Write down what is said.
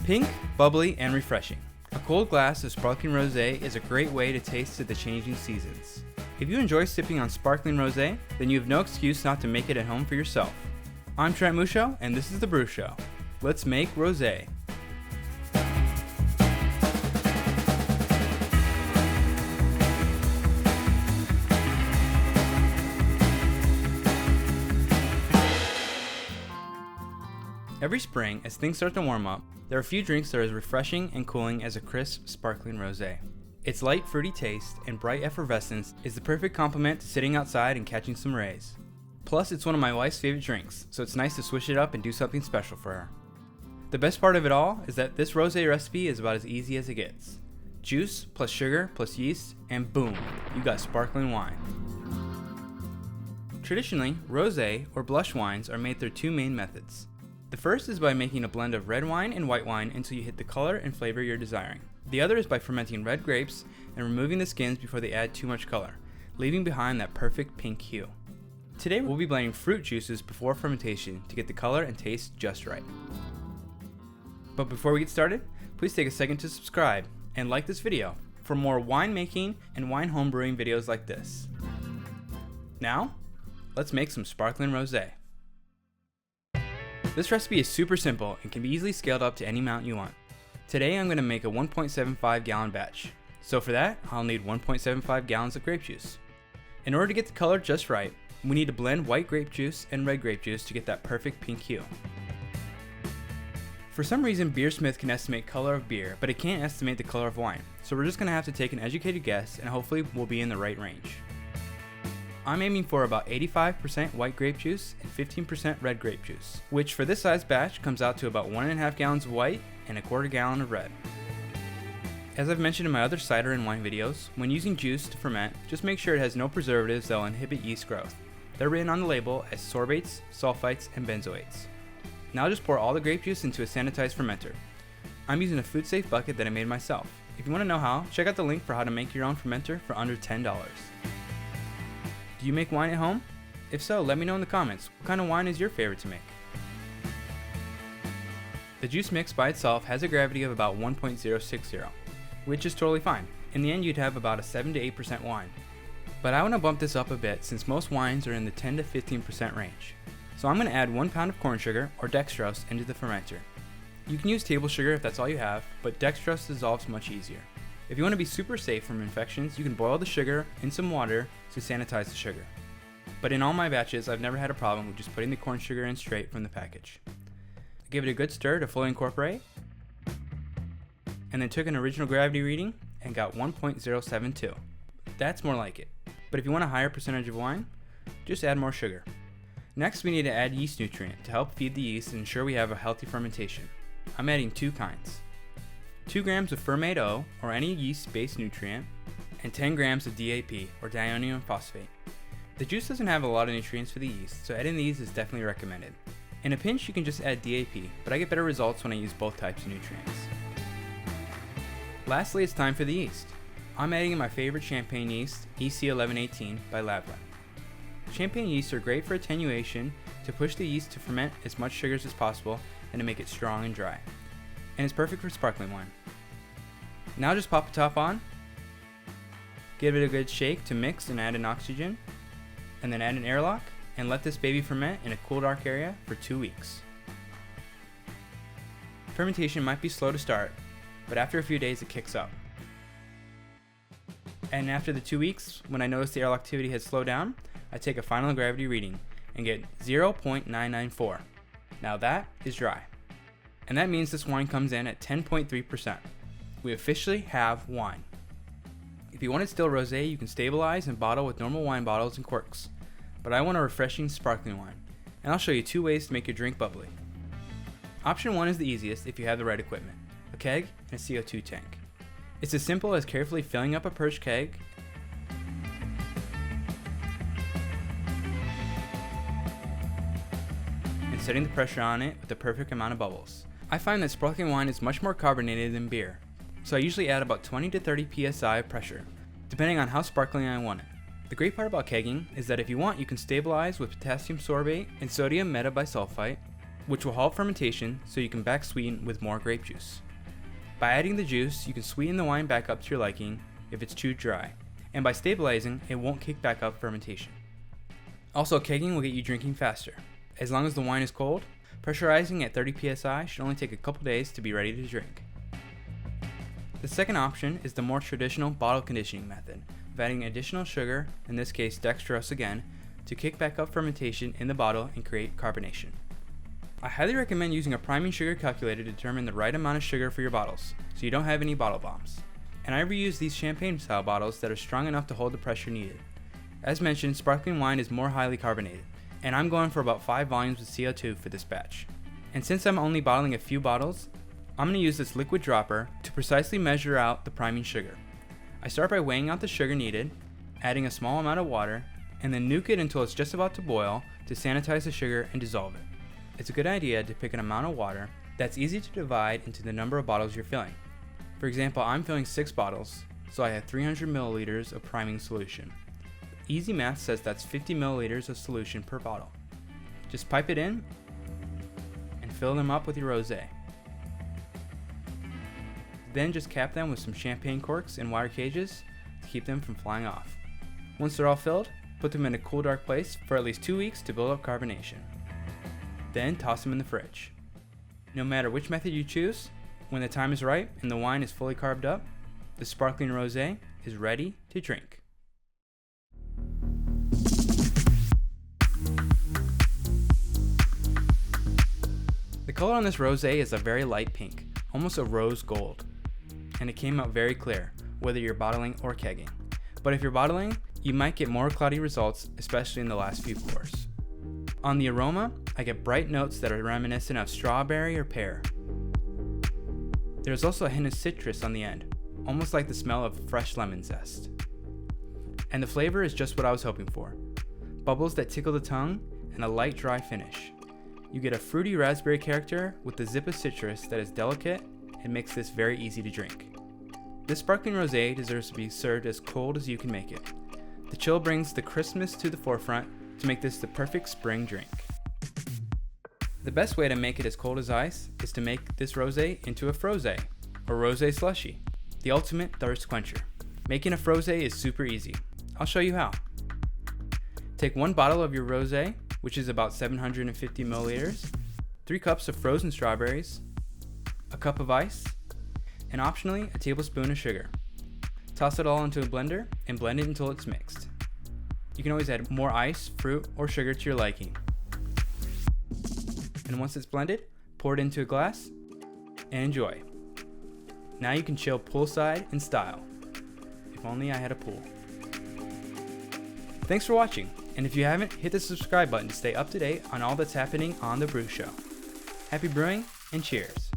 Pink, bubbly, and refreshing. A cold glass of sparkling rosé is a great way to taste the changing seasons. If you enjoy sipping on sparkling rosé, then you have no excuse not to make it at home for yourself. I'm Trent Musho, and this is The Brew Show. Let's make rosé. Every spring, as things start to warm up, there are a few drinks that are as refreshing and cooling as a crisp, sparkling rosé. Its light, fruity taste and bright effervescence is the perfect complement to sitting outside and catching some rays. Plus, it's one of my wife's favorite drinks, so it's nice to switch it up and do something special for her. The best part of it all is that this rosé recipe is about as easy as it gets. Juice plus sugar plus yeast, and boom, you got sparkling wine. Traditionally, rosé or blush wines are made through two main methods. The first is by making a blend of red wine and white wine until you hit the color and flavor you're desiring. The other is by fermenting red grapes and removing the skins before they add too much color, leaving behind that perfect pink hue. Today we'll be blending fruit juices before fermentation to get the color and taste just right. But before we get started, please take a second to subscribe and like this video for more winemaking and wine homebrewing videos like this. Now, let's make some sparkling rosé. This recipe is super simple and can be easily scaled up to any amount you want. Today I'm going to make a 1.75 gallon batch. So for that, I'll need 1.75 gallons of grape juice. In order to get the color just right, we need to blend white grape juice and red grape juice to get that perfect pink hue. For some reason, Beersmith can estimate color of beer, but it can't estimate the color of wine. So we're just going to have to take an educated guess and hopefully we'll be in the right range. I'm aiming for about 85% white grape juice and 15% red grape juice, which for this size batch comes out to about 1.5 gallons of white and a quarter gallon of red. As I've mentioned in my other cider and wine videos, when using juice to ferment, just make sure it has no preservatives that will inhibit yeast growth. They're written on the label as sorbates, sulfites, and benzoates. Now just pour all the grape juice into a sanitized fermenter. I'm using a food safe bucket that I made myself. If you want to know how, check out the link for how to make your own fermenter for under $10. Do you make wine at home? If so, let me know in the comments. What kind of wine is your favorite to make? The juice mix by itself has a gravity of about 1.060, which is totally fine. In the end, you'd have about a 7 to 8% wine. But I want to bump this up a bit since most wines are in the 10 to 15% range. So I'm going to add 1 pound of corn sugar, or dextrose, into the fermenter. You can use table sugar if that's all you have, but dextrose dissolves much easier. If you want to be super safe from infections, you can boil the sugar in some water to sanitize the sugar. But in all my batches, I've never had a problem with just putting the corn sugar in straight from the package. Give it a good stir to fully incorporate, and then took an original gravity reading and got 1.072. That's more like it. But if you want a higher percentage of wine, just add more sugar. Next, we need to add yeast nutrient to help feed the yeast and ensure we have a healthy fermentation. I'm adding 2 kinds. 2 grams of Fermaid O, or any yeast-based nutrient, and 10 grams of DAP, or Diammonium Phosphate. The juice doesn't have a lot of nutrients for the yeast, so adding these is definitely recommended. In a pinch, you can just add DAP, but I get better results when I use both types of nutrients. Lastly, it's time for the yeast. I'm adding in my favorite champagne yeast, EC1118 by Labland. Champagne yeasts are great for attenuation, to push the yeast to ferment as much sugars as possible, and to make it strong and dry. And it's perfect for sparkling wine. Now just pop the top on, give it a good shake to mix and add in oxygen, and then add an airlock, and let this baby ferment in a cool dark area for 2 weeks. Fermentation might be slow to start, but after a few days it kicks up. And after the 2 weeks, when I notice the airlock activity has slowed down, I take a final gravity reading and get 0.994. Now that is dry. And that means this wine comes in at 10.3%. We officially have wine. If you want it still rosé, you can stabilize and bottle with normal wine bottles and corks. But I want a refreshing sparkling wine, and I'll show you 2 ways to make your drink bubbly. Option 1 is the easiest if you have the right equipment, a keg and a CO2 tank. It's as simple as carefully filling up a Perch keg and setting the pressure on it with the perfect amount of bubbles. I find that sparkling wine is much more carbonated than beer, so I usually add about 20 to 30 psi of pressure, depending on how sparkling I want it. The great part about kegging is that if you want, you can stabilize with potassium sorbate and sodium metabisulfite, which will halt fermentation so you can back sweeten with more grape juice. By adding the juice, you can sweeten the wine back up to your liking if it's too dry, and by stabilizing, it won't kick back up fermentation. Also, kegging will get you drinking faster. As long as the wine is cold, pressurizing at 30 psi should only take a couple days to be ready to drink. The second option is the more traditional bottle conditioning method of adding additional sugar, in this case dextrose again, to kick back up fermentation in the bottle and create carbonation. I highly recommend using a priming sugar calculator to determine the right amount of sugar for your bottles, so you don't have any bottle bombs. And I reuse these champagne style bottles that are strong enough to hold the pressure needed. As mentioned, sparkling wine is more highly carbonated, and I'm going for about 5 volumes of CO2 for this batch. And since I'm only bottling a few bottles, I'm going to use this liquid dropper to precisely measure out the priming sugar. I start by weighing out the sugar needed, adding a small amount of water, and then nuke it until it's just about to boil to sanitize the sugar and dissolve it. It's a good idea to pick an amount of water that's easy to divide into the number of bottles you're filling. For example, I'm filling 6 bottles, so I have 300 milliliters of priming solution. Easy math says that's 50 milliliters of solution per bottle. Just pipe it in and fill them up with your rosé. Then just cap them with some champagne corks and wire cages to keep them from flying off. Once they're all filled, put them in a cool dark place for at least 2 weeks to build up carbonation. Then toss them in the fridge. No matter which method you choose, when the time is right and the wine is fully carved up, the sparkling rosé is ready to drink. The color on this rosé is a very light pink, almost a rose gold. And it came out very clear, whether you're bottling or kegging. But if you're bottling, you might get more cloudy results, especially in the last few pours. On the aroma, I get bright notes that are reminiscent of strawberry or pear. There's also a hint of citrus on the end, almost like the smell of fresh lemon zest. And the flavor is just what I was hoping for. Bubbles that tickle the tongue and a light dry finish. You get a fruity raspberry character with the zip of citrus that is delicate and makes this very easy to drink. This sparkling rosé deserves to be served as cold as you can make it. The chill brings the crispness to the forefront to make this the perfect spring drink. The best way to make it as cold as ice is to make this rosé into a frosé, or rosé slushy, the ultimate thirst quencher. Making a frosé is super easy. I'll show you how. Take 1 bottle of your rosé, which is about 750 milliliters, 3 cups of frozen strawberries, a cup of ice, and optionally a tablespoon of sugar. Toss it all into a blender and blend it until it's mixed. You can always add more ice, fruit, or sugar to your liking. And once it's blended, pour it into a glass and enjoy. Now you can chill poolside in style. If only I had a pool. Thanks for watching, and if you haven't, hit the subscribe button to stay up to date on all that's happening on The Brew Show. Happy brewing and cheers!